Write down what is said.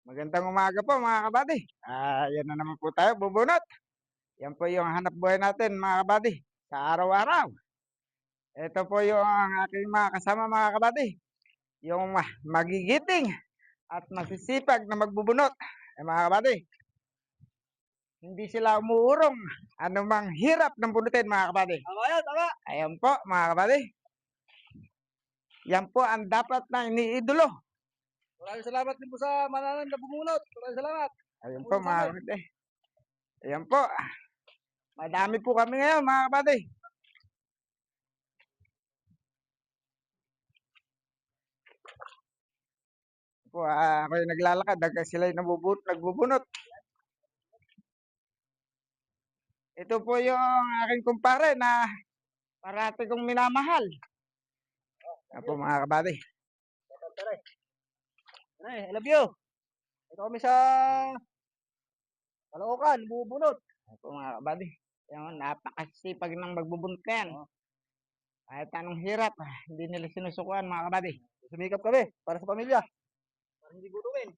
Magandang umaga po mga kabady. Yan na naman po tayo, bubunot. Yan po yung hanap buhay natin mga kabady sa araw-araw. Ito po yung aking mga kasama mga kabady. Yung magigiting at masisipag na magbubunot. Mga kabady, hindi sila umuurong anumang hirap ng bunutin mga kabady. Tama yan, tama. Ayan po mga kabady. Yan po ang dapat na iniidolo. Maraming salamat din po sa mananan na bumunot. Maraming salamat. Ayun po mga kabady. Ayan po. Madami po kami ngayon mga kabady. Po, ako'y naglalakad hanggang sila'y nagbubunot. Ito po yung aking kumpare na parati kong minamahal. Yan po mga kabady. I love you. Ito kami sa Caloocan, bubunot. Yan po mga kabady. Yung napakasipag ng magbubunot na yan. Kahit anong hirap, hindi nila sinusukuan mga kabady. Sumikap kami para sa pamilya. Para hindi gutumin.